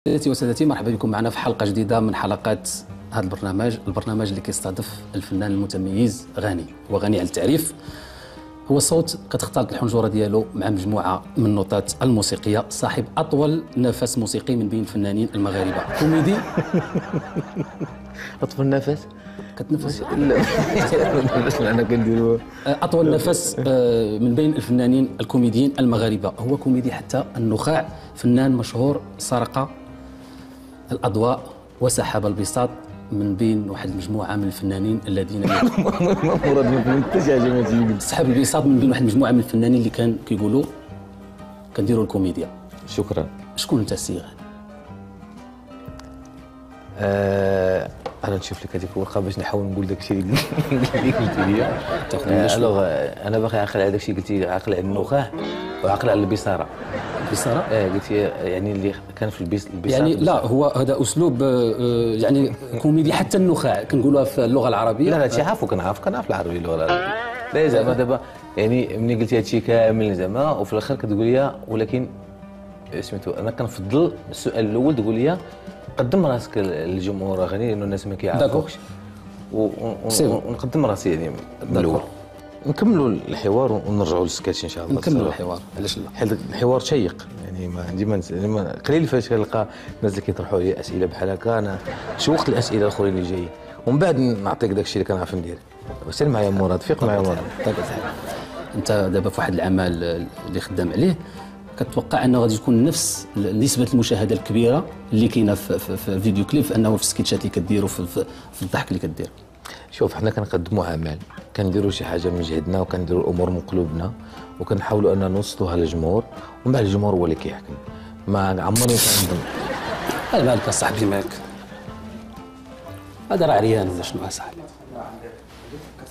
سيداتي وسادتي، مرحبا بكم معنا في حلقه جديده من حلقات هذا البرنامج اللي كيستضيف الفنان المتميز غني. هو غني على التعريف، هو صوت كتختلط الحنجره ديالو مع مجموعه من النوتات الموسيقيه، صاحب اطول نفس موسيقي من بين الفنانين المغاربه، كوميدي. اطول نفس كتنفس؟ لا انا كنديرو اطول نفس من بين الفنانين الكوميديين المغاربه. هو كوميدي حتى النخاع، فنان مشهور، سرق الاضواء وسحب البساط من بين واحد المجموعه من الفنانين الذين مراد ما فهمتش حاجه. ما سحب البساط من بين واحد المجموعه من الفنانين اللي كان كيقولوا كنديروا الكوميديا. شكرا. شكون انت السي غاني؟ انا نشوف لك هذيك الورقه باش نحاول نقول داك الشيء اللي قلت لي. الوغ انا باغي عاقل على داك الشيء قلتي، عاقل على النخاع وعاقل على البصاره. البصاره؟ قلتي يعني اللي كان في البصاره يعني لا، هو هذا اسلوب يعني كوميدي. حتى النخاع كنقولوها في اللغه العربيه. لا هادشي عارفو، كنعرف العربي اللغه العربيه. لا زعما دابا يعني ملي قلتي هادشي كامل زعما وفي الاخر كتقول لي ولكن سميتو انا كنفضل السؤال الاول تقول لي قدم راسك للجمهور غني لانه الناس ما كيعرفوكش ونقدم راسي يعني من الاول. نكملوا الحوار ونرجعوا للسكاتش ان شاء الله. نكملوا الحوار، علاش لا؟ حيت الحوار شيق يعني ديما قليل فاش كنلقى الناس اللي كيطرحوا لي اسئله بحال هكا. انا شوقت الاسئله الاخرين اللي جايين ومن بعد نعطيك داك الشيء اللي كنعرف ندير. سير معايا مراد، فيق معايا مراد. انت دابا في واحد العمل اللي خدام عليه، كتوقع انه غادي تكون نفس نسبه المشاهده الكبيره اللي كاينه في الفيديو كليب انه في السكيتشات اللي كديروا في الضحك اللي كدير؟ شوف، حنا كنقدموا اعمال، كنديروا شي حاجه من جهدنا وكنديروا الامور من قلوبنا وكنحاولوا اننا نوصلوها للجمهور، ومن بعد الجمهور هو اللي كيحكم. ما عمرني كنظن. هذا مالك اصاحبي، مالك؟ هذا راه عريان ولا شنو اصاحبي؟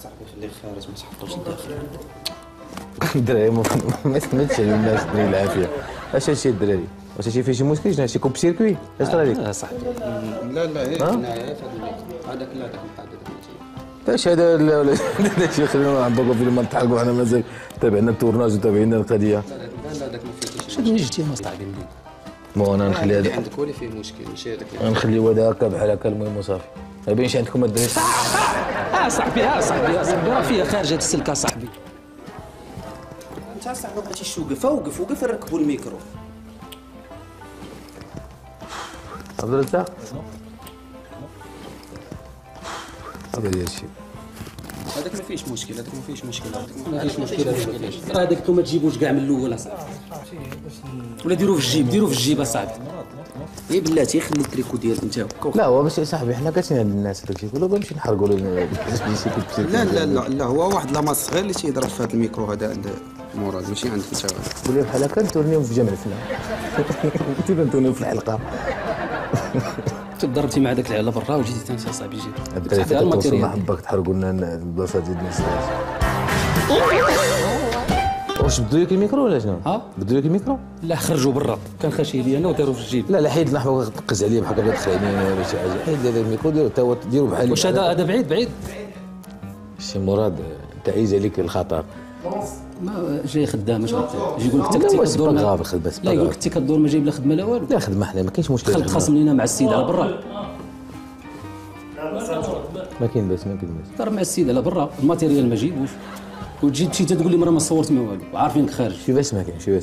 صاحبي خليه خارج ما تحطوش لداخل. الدراري ما سمعتش على الناس ديال العافيه. اش هادشي الدراري؟ واش هادشي فيه شي مشكل؟ شنو هادشي كوب سيركوي؟ اش طرا ليك؟ لا صاحبي، لا هنايا في هذاك لا داك الحاجه اش هذا؟ لا شي خلينا نعبقوا في ما نتحرقوا. حنا مازال تابعنا التورناج وتابعين القضيه. لا داك ما فيهش. شنو نجي ما صاحبي ندير؟ مو انا نخلي اللي هذا، عندك هو اللي فيه مشكل، ماشي هذاك. نخليو هذا هكا بحال هكا. المهم وصافي، ما يبينش عندكم الدراري. صاحبي راه فيها خارج هذا السلك صاحبي. انت صاحبي بغيتي توقف، وقف نركبوا الميكرو. تفضل انت. هذا ديال الشيء هذاك ما فيهش مشكل، هذاك ما فيهش مشكل. ما فيش مشكل. هذاك انتم ما تجيبوش كاع من الاول اصاحبي، ولا ديروه في الجيب اصاحبي. غير بلاتي خلي التريكو ديالك انت. لا هو باش صاحبي حنا كاتشين عند الناس داك الشيء كله بنمشي نحرقوا له. لا هو واحد لاماس صغير اللي تيضرب في هذا الميكرو هذا عند مراد، ماشي عندك انت. قول لي بحال هكا نتورنيو في جمع الفنان. كيف نتورنيو في الحلقه؟ ضربتي مع داك العيال برا وجيتي انت صاحبي جيت. الدراري توصل ما حبك تحرقوا لنا البلاصه ديال الناس. واش بدو لك الميكرو ولا شنو؟ بدو لك الميكرو؟ لا خرجوا برا، كان خاشي لي انا وداروا في الجيب. لا حيد نحو تقز عليا بحال هكا تدخل عليا ولا شي حاجه. حيد هذا الميكرو ديروا بحال. واش هذا بعيد؟ شي مراد تعيز عليك الخطر. ما جاي خدام اش غادير؟ يقول لك لا تكتيك واش الدور غافل خدمه. لا يقول لك تكتيك الدور ما جايب لا خدمه لا والو. لا خدمه حنا ما كاينش مشكل. دخلت خاصم لينا مع السيد على برا. ما كاين باس. دار مع السيد على برا، الماتيريال ما جيبوش، وتجي تمشي تقول لي مرة ما صورت ما والو، وعارفينك خارج. شي باس ما كاين.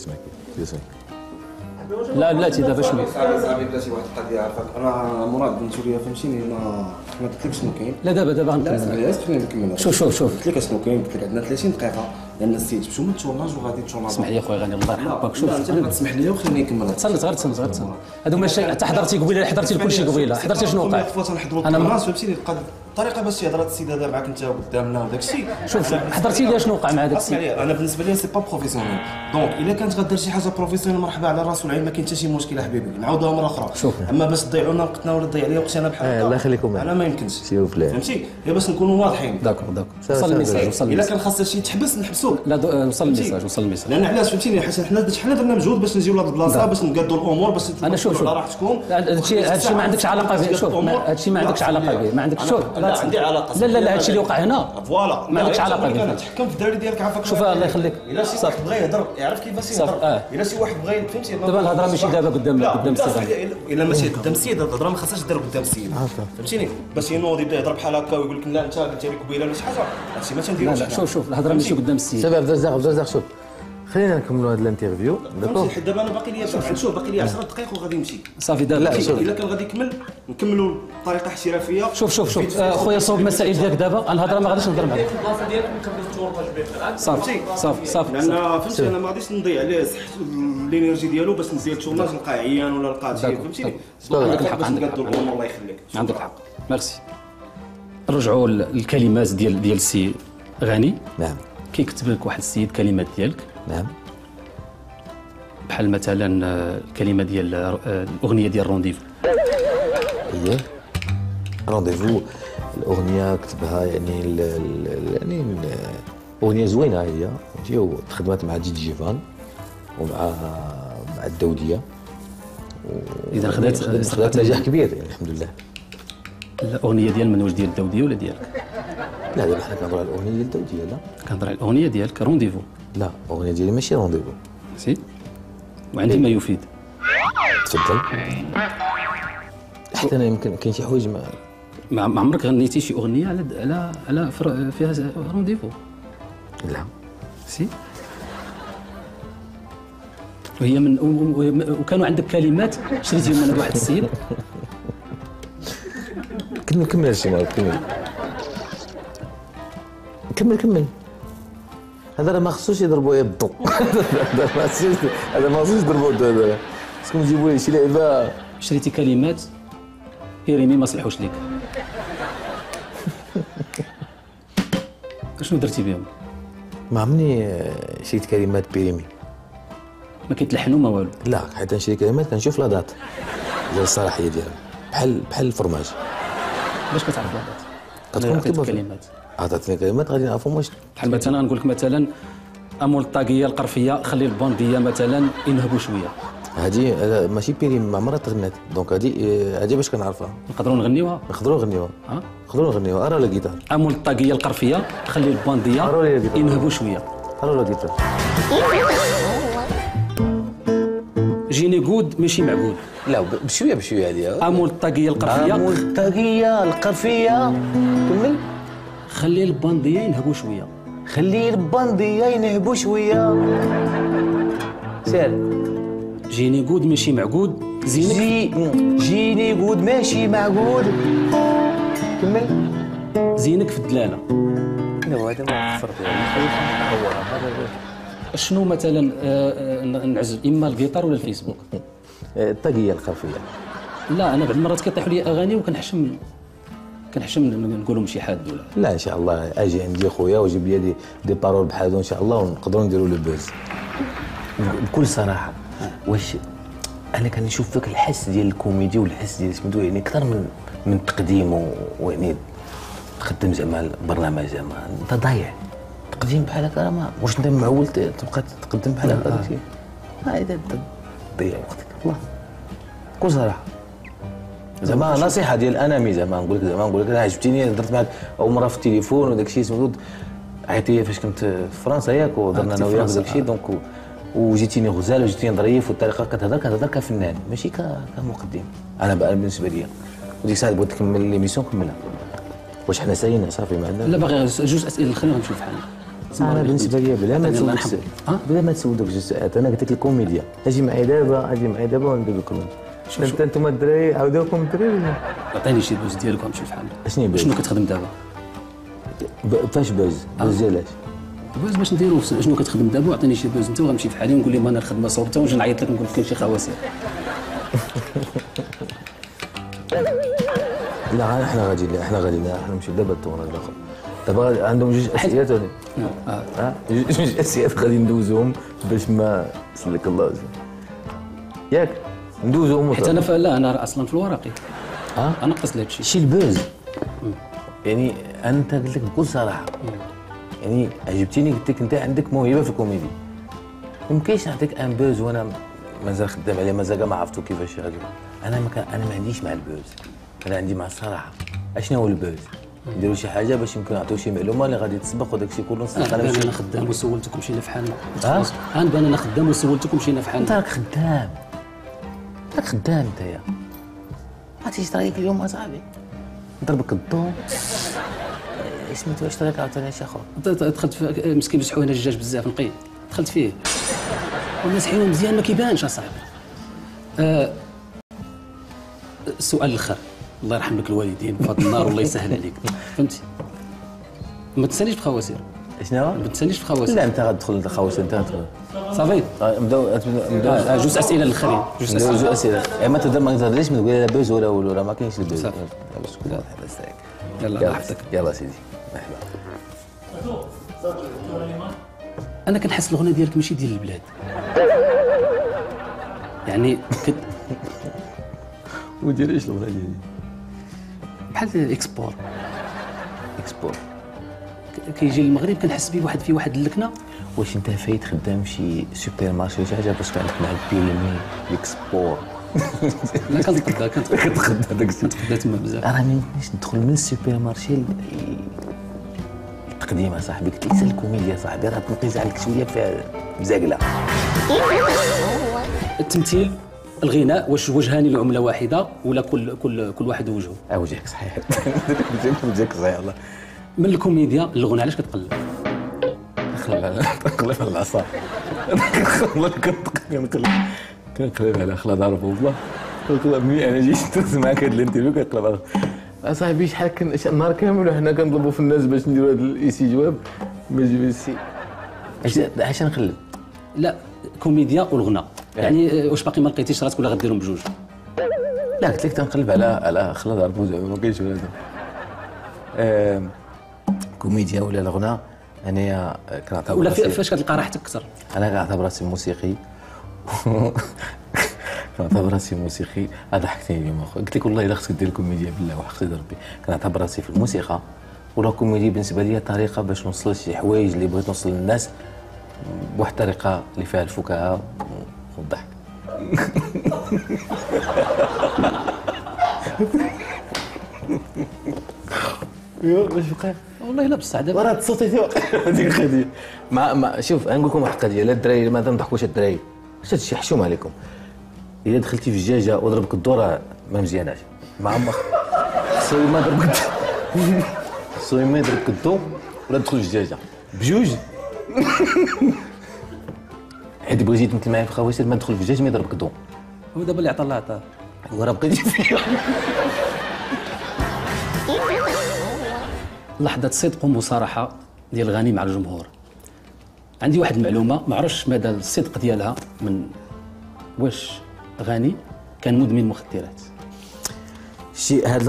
لا بلاتي دابا شنو؟ صاحبي بلاتي واحد القضيه عارفك. انا مراد قلت لي فهمتيني، ما قلت لك شنو كاين. لا دابا لا اسمعني خليني نكمل. شوف قلت لك شنو كاين. قلت لك عندنا 30 دقيقه لان السيد مشاو من التورناج وغادي التورناج. اسمح لي اخويا غاني الله يرحمك. شوف انت تسمح لي وخليني نكمل. تسنى هادو ماشي. انت حضرتي قبيله، حضرتي لكل شيء قبيله. حضرتي شنو وقع؟ انا ما فهمتيني الطريقه باش هضرات السيد هذا معاك انت قدامنا وداك الشيء. شوف حضرتي لي شنو وقع مع داك السيد. انا بالنسبه لي سي با بروفيسيونيل. دونك الا كانت غدير شي حاجه بروفيسيونيل مرحبا على راس والعين، ما كاين حتى شي مشكل حبيبي. نعاودوها مره اخرى. اما باش تضيعوا لنا وقتنا ولا تضيع لي وقتي انا بحال هكا الله يخليكم. انا ما يمكنش. شوف لا فهمتي، هي باش نكونوا واضحين. داكور وصل الميساج. الا كان خاص شي تحبس نحبسوا خصو لا وصل الميساج لان علاش فهمتيني، حيت حنا درنا مجهود باش نجيو لهاد البلاصه باش نقادوا الامور باش انا شوف على راحتكم. هادشي ما عندكش علاقه به، شوف هادشي ما عندكش علاقه به، ما عندكش شوف. لا عندي علاقه. لا هادشي اللي وقع هنا فوالا ما عندكش علاقه به. تحكم في الدراري ديالك عافاك. شوف الله يخليك، الا شي واحد بغى يهضر يعرف كيفاش يهضر. الا شي واحد بغى فهمتي دابا الهضره ماشي دابا قدام السيد، الا ماشي قدام السيد الهضره ما خاصهاش دير قدام السيد فهمتيني، باش ينوض يبدا يهضر بحال هكا ويقول لك لا انت قلت لي قبيله ولا شي حاجه، هادشي ما تنديروش. لا شوف الهضره ماشي قدام السيد. سبب عبد الرزاق شوف خلينا نكملوا هذا الانترفيو داكوغ. حيت دابا انا باقي لي شوف باقي لي 10 دقائق وغادي نمشي صافي دابا. لا الا كان غادي يكمل نكملوا بطريقه احترافيه. شوف خويا صوب المسائل ديالك دابا، الهضره ما غاديش نهضر معاك في البلاصه ديالك نكملوا التوربه جبت صافي لان فهمتي انا ما غاديش نضيع عليه الانرجي ديالو باش نزيد التورناج نلقى عيان ولا نلقى شي فهمتيني. عندك الحق الله يخليك عندك الحق ميرسي. نرجعوا للكلمات ديال السي غاني. نعم. كيكتب لك واحد السيد كلمات ديالك. نعم. بحال مثلا الكلمه ديال الاغنيه ديال رونديفو. اييه رونديفو الاغنيه كتبها يعني يعني اغنيه زوينه هي فهمتي، وتخدمات مع جيفان ومع الدوديه اذا خدات نجاح كبير يعني الحمد لله. الاغنيه ديال من واش ديال الدوديه ولا ديالك؟ لا دابا حنا كنهضروا على الاغنيه ديال الدوديه. لا كنهضر على الاغنيه ديالك رونديفو. لا الاغنيه ديالي ماشي رونديفو. سي وعندي ما يفيد. تفضل. حتى انا يمكن كاين شي حوايج ما عمرك غنيتي شي اغنيه على فيها رونديفو؟ لا. سي وهي من وكانوا عندك كلمات شريتيهم من واحد السيد. كمل هادشي مالك كمل هذا راه ما خصوش يضربوا يدو. هذا ما خصوش يضربوا يدو. هذا خصكم تجيبوا لي شي لعبه. شريتي كلمات بيريمي ما صلحوش ليك. شنو درتي بهم؟ ما عمرني شريت كلمات بيريمي. ما كيتلحنوا ما والو؟ لا حيت نشري كلمات كنشوف لا دات ديال الصلاحيه ديالها بحال الفرماج. باش كتعرف لا دات؟ كتكون مكتوبه كلمات. عطاتني كلمات غادي نعرفهم واش بحال مثلا نقول لك مثلا امول الطاقيه القرفيه خلي البونديه مثلا ينهبوا شويه. هذه ماشي بيريم ما عمرها تغنات دونك هذه باش كنعرفها. نقدروا نغنيوها؟ نقدروا نغنيوها ارا لا جيتار. امول الطاقيه القرفيه خلي البونديه ينهبوا شويه. ارا لا جيتار. جيني قود ماشي معقود. لا بشويه هذه. امول الطاقيه القرفيه. امول الطاقيه القرفيه كمل. خلي البونديه ينهبوا شويه. خلي البونديه ينهبوا شويه. سير. جيني قود ماشي معقود زينك. جيني قود ماشي معقود. كمل. زينك في الدلاله. لا هذا ما فرق شنو مثلا نعزل اما الجيتار ولا الفيسبوك؟ الطاقيه الخفيه. لا انا بعض المرات كيطيحوا لي اغاني وكنحشم نقولهم شي حد ولا لا ان شاء الله اجي عندي خويا وجيب لي دي بارول بحال هذو ان شاء الله ونقدروا نديروا لو بوز. بكل صراحه واش انا كنشوف فيك الحس ديال الكوميدي والحس ديال سميتو يعني اكثر من التقديم ويعني تخدم زعما البرنامج زعما انت ضايع تقديم بحال هكا. ما واش انت معول تبقى تقدم بحال هكا داكشي ما اذا تضيع وقتك والله بكل صراحه. زعما نصيحه ديال انامي زعما نقول لك انا عجبتيني درت معك اول مره في التليفون وداك الشيء سميتو عيطتي فاش كنت في فرنسا ياك ودرنا انا وياك داك الشيء دونك وجيتيني غزال وجيتيني ظريف والطريقه كتهضر كفنان ماشي كمقدم. انا بقى بالنسبه لي وديك الساعه بغيت تكمل ليميسيون كملها. واش حنا ساينا صافي ما عندنا لا باغي جوج اسئله خلينا نشوف حالنا. انا بالنسبه لي بلا ما تسول دوك جوج ساعات انا قلت لك الكوميديا اجي معايا دابا وندير لكم انتم الدراري عاودوكم الدراري. عطيني شي بوز ديالك ونشوف حالنا. شنو كتخدم دابا؟ فاش بوز ديالاش بوز باش نديرو شنو كتخدم دابا وعطيني شي بوز انت وغنمشي في حالي ونقول لهم انا الخدمه صوبتها ونجي نعيط لك نقول لك كاين شي خواسير. لا حنا غادي حنا نمشيو دابا التورناج الاخر. دابا عندهم جوج اسئلات ولا جوج اسئلات غادي ندوزوهم باش ما سلك الله ياك ندوزوهم. حيت انا لا انا اصلا في الورقي انا نقص لهادشي شي البوز يعني انت قلت لك بكل صراحه يعني عجبتيني، قلت لك انت عندك موهبه في الكوميدي، ممكنش نعطيك ان بوز وانا مازال خدام عليه، مازال ما عرفتو كيفاش هادو. انا ما عنديش مع البوز، انا عندي مع الصراحه. اشنو هو البوز؟ نديروا شي حاجه باش يمكن نعطيو شي معلومه اللي غادي تسبق وداك الشيء كله نسبق. انا خدام وسولتك مشينا في حالنا. غنبان انا خدام وسولتك مشينا في حالنا. انت راك خدام، نتايا عرفتي اش طريك اليوم اصاحبي؟ نضربك الضو سميتو واش طريك عاوتاني شي اخر. دخلت في مسكين بسحو هنا الدجاج بزاف نقي، دخلت فيه والناس حيوان مزيان ما كيبانش اصاحبي. السؤال الاخر، الله يرحم لك الوالدين في هذا النار والله يسهل عليك، فهمتي؟ ما تنسانيش في خواسير. شنو؟ ما تنسانيش في خواسير. لا انت غتدخل الخواص، انت غتدخل صافي. نبداو جوج اسئله الاخرين، جوج اسئله. ما تهضرليش ما تقول لا بوز ولا والو، راه ما كاينش البوز. يلا الله يحفظك. يلا سيدي مرحبا. انا كنحس الغنى ديالك ماشي ديال البلاد، يعني ودير ايش الغنى ديالي؟ بحال الاكسبور. كيجي للمغرب كنحس به واحد فيه واحد اللكنه. واش انت فايت خدام شي سوبر مارشي ولا شي حاجه باش عندك مع البيريمي الاكسبور؟ لا كنتقدا داك الشيء كنتقدا تما بزاف. راه ما يمكنش ندخل من السوبر مارشي التقديم اصاحبي. قلت لك سال الكوميديا صاحبي، راه تنقيز عليك شويه فيها مزاقله. التمثيل، الغناء، واش وجهان لعمله واحده ولا كل واحد وجهه؟ وجهك صحيح. وجهك صحيح والله. من الكوميديا للغنى علاش كتقلب؟ نقلب على العصا. والله كنقلب على خلا ضربه والله. ملي انا جيت درت معاك هاد الانترفيو كنقلب على اصاحبي. شحال النهار كامل وحنا كنطلبوا في الناس باش نديروا هاد الايسي جواب ما جبتش. علاش نقلب؟ لا كوميديا والغنى يعني واش باقي ما لقيتيش راسك ولا غديرهم بجوج؟ لا قلت لك تنقلب على خلا ضربه ما كاينش ولا هذا. كوميديا ولا الغنى انايا كنعتبر ولا فاش كتلقى راحتك اكثر؟ انا كنعتبر راسي موسيقي. كنعتبر راسي موسيقي. ضحكتني اليوم اخويا، قلت لك والله الا خصك دير الكوميديا بالله وحق سيدي ربي. كنعتبر راسي في الموسيقى، ولا الكوميديا بالنسبه لي طريقه باش نوصل لشي حوايج اللي بغيت نوصل للناس بواحد الطريقه اللي فيها الفكاهه والضحك. واش بقى؟ والله لا بصح دابا راه تصوتي هذيك القضيه. ما شوف نقول لكم واحد القضيه، لا الدراري ما تنضحكوش الدراري، هادشي حشوم عليكم. الا دخلتي في الدجاجه وضربك الدور ما مزياناش، ما عمر خصو ما ضربك خصو ما يضربك الدور ولا تدخل الدجاجه بجوج. حيت بغيتي تمثل معايا في خواسر ما تدخل في الدجاج ما يضربك الدور. هو دابا اللي عطى الله عطاه، هو راه بقيتي فيا. لحظة صدق ومصارحة ديال غاني مع الجمهور. عندي واحد المعلومة ما عرفتش مدى الصدق ديالها، من واش غاني كان مدمن مخدرات؟ هذا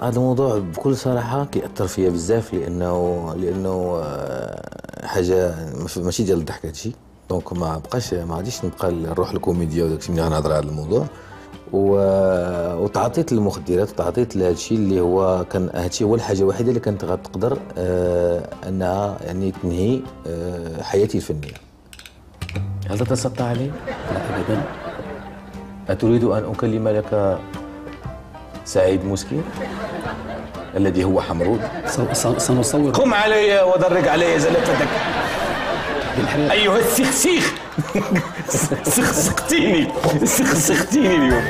الموضوع بكل صراحة كيأثر فيا بزاف، لأنه حاجة ماشي ديال الضحك هادشي. دونك ما غاديش نبقى نروح للكوميديا وداكشي ملي غنهضر على هذا الموضوع. وتعاطيت للمخدرات وتعاطيت لهادشي اللي هو كان هادشي هو الحاجه الوحيده اللي كانت غتقدر انها يعني تنهي حياتي الفنيه. هل تتسطع علي؟ لا ابدا. أتريد ان اكلم لك سعيد مسكين الذي هو حمرود؟ سنصور. قم علي ودرج علي زلفتك ايها السخسيخ. سخسختيني اليوم.